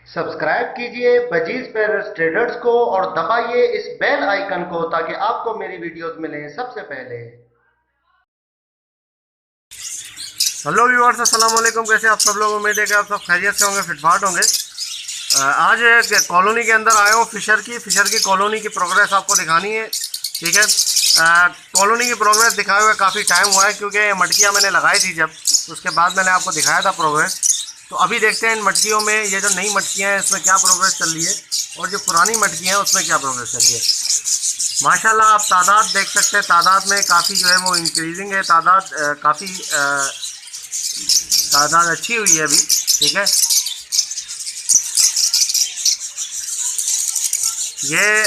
Subscribe कीजिए budgies पेरस traders को और दबाइए इस बेल आइकन को ताकि आपको मेरी वीडियोस मिलें सबसे पहले। हेलो व्यूअर्स, अस्सलाम वालेकुम। कैसे आप सब लोग? उम्मीद है कि आप सब खैरियत से होंगे, फिटफाट होंगे। आज एक कॉलोनी के अंदर आया हूँ। फिशर की कॉलोनी की प्रोग्रेस आपको दिखानी है, ठीक है। कॉलोनी की प्रोग्रेस दिखाए हुए काफ़ी टाइम हुआ है, क्योंकि मटकियाँ मैंने लगाई थी जब, तो उसके बाद मैंने आपको दिखाया था प्रोग्रेस। तो अभी देखते हैं इन मटकियों में, ये जो नई मटकियाँ हैं इसमें क्या प्रोग्रेस चल रही है, और जो पुरानी मटकियाँ हैं उसमें क्या प्रोग्रेस चल रही है। माशाल्लाह आप तादाद देख सकते हैं, तादाद में काफ़ी जो है वो इंक्रीजिंग है। काफ़ी तादाद अच्छी हुई है अभी, ठीक है। ये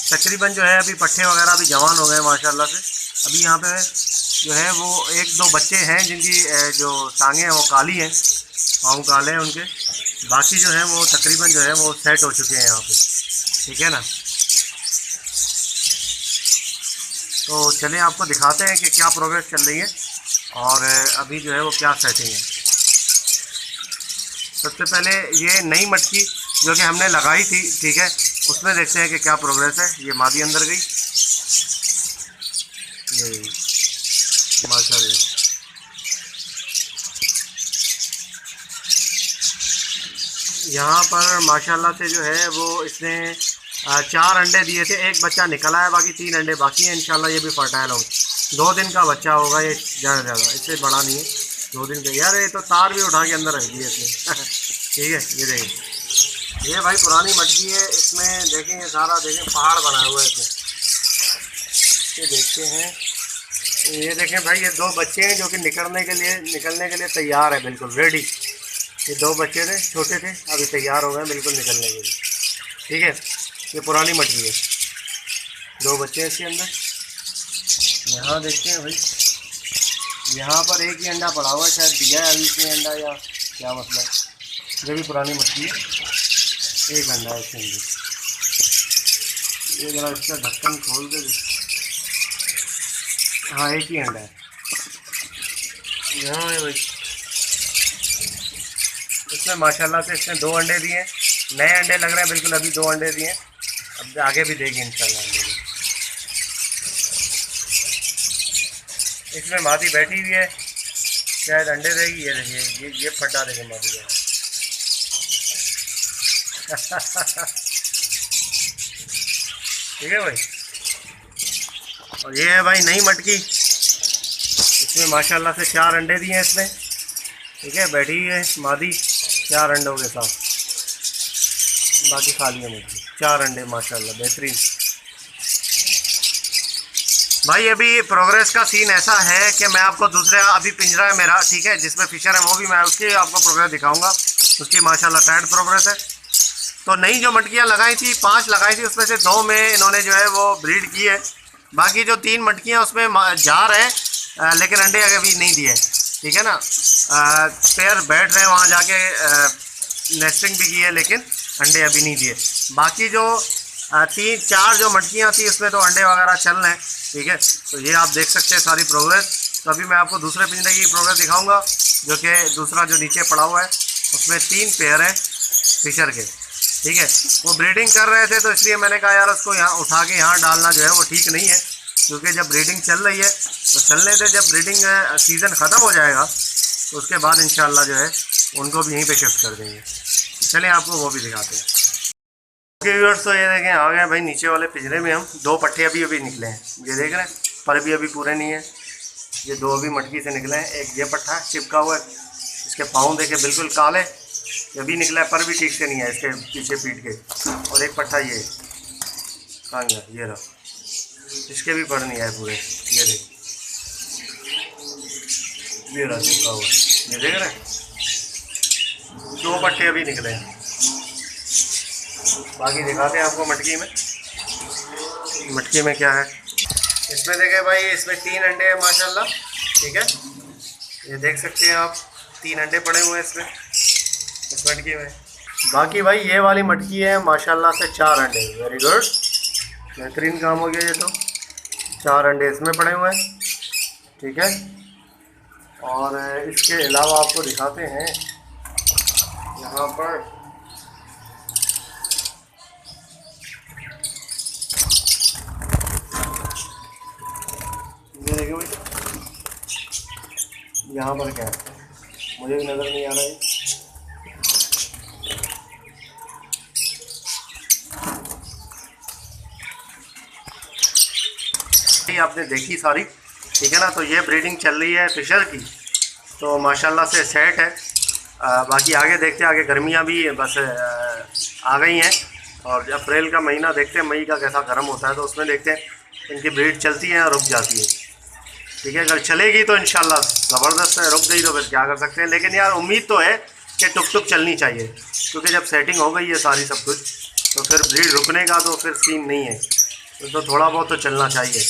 तकरीबन जो है अभी पट्ठे वगैरह भी जवान हो गए माशाल्लाह से। अभी यहाँ पे जो है वो एक दो बच्चे हैं जिनकी जो टांगें हैं वो काली हैं, पाँव काले हैं उनके। बाकी जो है वो तकरीबन जो है वो सेट हो चुके हैं यहाँ पे, ठीक है ना। तो चलिए आपको दिखाते हैं कि क्या प्रोग्रेस चल रही है और अभी जो है वो क्या सेटिंग है। सबसे पहले ये नई मटकी जो कि हमने लगाई थी, ठीक है, उसमें देखते हैं कि क्या प्रोग्रेस है। ये मादी अंदर गई, ये माशाल्लाह। यहाँ पर माशाल्लाह से जो है वो इसने 4 अंडे दिए थे, एक बच्चा निकला है, बाकी 3 अंडे बाकी हैं। इंशाल्लाह ये भी फर्टाइल होंगे। 2 दिन का बच्चा होगा ये, ज़्यादा इससे बड़ा नहीं है, 2 दिन का। यार ये तो तार भी उठा के अंदर रख दिए इसने ठीक है, ये देखिए, ये भाई पुरानी मटकी है। इसमें देखें, ये सारा देखें पहाड़ बनाया हुआ है इसमें, ये देखते हैं। ये देखें भाई, ये 2 बच्चे हैं जो कि निकलने के लिए तैयार है, बिल्कुल रेडी। ये 2 बच्चे थे, छोटे थे, अभी तैयार हो गए बिल्कुल निकलने के लिए, ठीक है। ये पुरानी मटकी है, 2 बच्चे हैं इसके अंदर। यहाँ देखते हैं भाई, यहाँ पर एक ही अंडा पड़ा हुआ है, शायद दिया है अभी इसमें अंडा या क्या मसला है। ये भी पुरानी मटकी है, एक अंडा है इसके अंदर। ये जरा इसका ढक्कन खोल के देख। हाँ, एक ही अंडा है यहाँ है भाई। इसमें माशाल्लाह से इसने 2 अंडे दिए, नए अंडे लग रहे हैं बिल्कुल, अभी 2 अंडे दिए, अब आगे भी देगी इंशाल्लाह अंडे भी। इसमें मादी बैठी हुई है, शायद अंडे देगी। ये देखिए, ये फटा देगी मादी का ठीक है भाई। और ये है भाई नई मटकी, इसमें माशाल्लाह से 4 अंडे दिए हैं इसमें, ठीक है। बैठी हुई है मादी 4 अंडों के साथ, बाकी खाली है मटकी। 4 अंडे माशाल्लाह, बेहतरीन भाई। अभी प्रोग्रेस का सीन ऐसा है कि मैं आपको दूसरे, अभी पिंजरा है मेरा, ठीक है, जिसमें फिशर है, वो भी मैं उसकी आपको प्रोग्रेस दिखाऊंगा। उसकी माशाल्लाह टाइट प्रोग्रेस है। तो नई जो मटकियाँ लगाई थी, 5 लगाई थी, उसमें से 2 में इन्होंने जो है वो ब्रीड की है। बाकी जो 3 मटकियाँ उसमें जार है, लेकिन अंडे अभी नहीं दिए, ठीक है ना। पेयर बैठ रहे हैं वहाँ जाके, नेस्टिंग भी की है, लेकिन अंडे अभी नहीं दिए। बाकी जो 3-4 जो मटकियाँ थी उसमें तो अंडे वगैरह चल रहे हैं, ठीक है। तो ये आप देख सकते हैं सारी प्रोग्रेस। तो अभी मैं आपको दूसरे पिंजरे की प्रोग्रेस दिखाऊंगा, जो कि दूसरा जो नीचे पड़ा हुआ है, उसमें 3 पेयर हैं फिशर के, ठीक है। वो ब्रीडिंग कर रहे थे, तो इसलिए मैंने कहा यार उसको यहाँ उठा के यहाँ डालना जो है वो ठीक नहीं है, क्योंकि जब ब्रीडिंग चल रही है तो चलने से, जब ब्रीडिंग सीज़न ख़त्म हो जाएगा तो उसके बाद इंशाल्लाह जो है उनको भी यहीं पे शिफ्ट कर देंगे। चलें आपको वो भी दिखाते हैं। ओके व्यूअर्स, तो ये देखें आ गए भाई नीचे वाले पिंजरे में हम। 2 पट्टे अभी निकले हैं, ये देख रहे हैं, पर भी अभी पूरे नहीं है। ये 2 अभी मटकी से निकले हैं। एक ये पट्टा चिपका हुआ है, इसके पाँव देखे बिल्कुल काले, ये भी निकला है, पर भी ठीक से नहीं है इसके पीछे पीठ के। और एक पट्टा ये कहाँ गया, ये रहा, इसके भी पर नहीं आए पूरे, ये देख, ये रहा चिपका हुआ, ये देख रहे हैं। 2 पट्टे अभी निकले हैं, बाकी दिखाते हैं आपको मटकी में। मटकी में क्या है इसमें देखें भाई, इसमें 3 अंडे हैं माशाल्लाह, ठीक है। ये देख सकते हैं आप, 3 अंडे पड़े हुए हैं इसमें, इस मटकी में। बाकी भाई ये वाली मटकी है माशाल्लाह से 4 अंडे, वेरी गुड, बेहतरीन काम हो गया ये तो। 4 अंडे इसमें पड़े हुए हैं, ठीक है। और इसके अलावा आपको दिखाते हैं यहाँ पर देखिए भाई, यहाँ पर क्या है मुझे भी नज़र नहीं आ रहा है। ये आपने देखी सारी, ठीक है ना। तो ये ब्रीडिंग चल रही है फिशर की, तो माशाल्लाह से सेट है। बाकी आगे देखते हैं, आगे गर्मियाँ भी बस आ गई हैं और अप्रैल का महीना देखते हैं, मई का कैसा गर्म होता है, तो उसमें देखते हैं इनकी ब्रीड चलती है या रुक जाती है। ठीक है, अगर चलेगी तो इंशाल्लाह ज़बरदस्त है, रुक गई तो फिर क्या कर सकते हैं। लेकिन यार उम्मीद तो है कि टुक टुक चलनी चाहिए, क्योंकि जब सेटिंग हो गई है सारी सब कुछ, तो फिर ब्रीड रुकने का तो फिर सीन नहीं है, तो थोड़ा बहुत तो चलना चाहिए,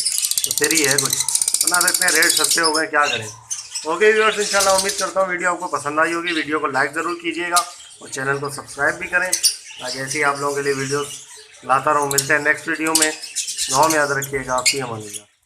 तो फिर ही है कुछ, वरना देखते हैं रेट सस्ते हो गए, क्या करें। ओके व्यूअर्स, इंशाल्लाह उम्मीद करता हूँ वीडियो आपको पसंद आई होगी। वीडियो को लाइक ज़रूर कीजिएगा और चैनल को सब्सक्राइब भी करें, ताकि ऐसे ही आप लोगों के लिए वीडियोस लाता रहूँ। मिलते हैं नेक्स्ट वीडियो में, दुआ में याद रखिएगा। आपकी अमान।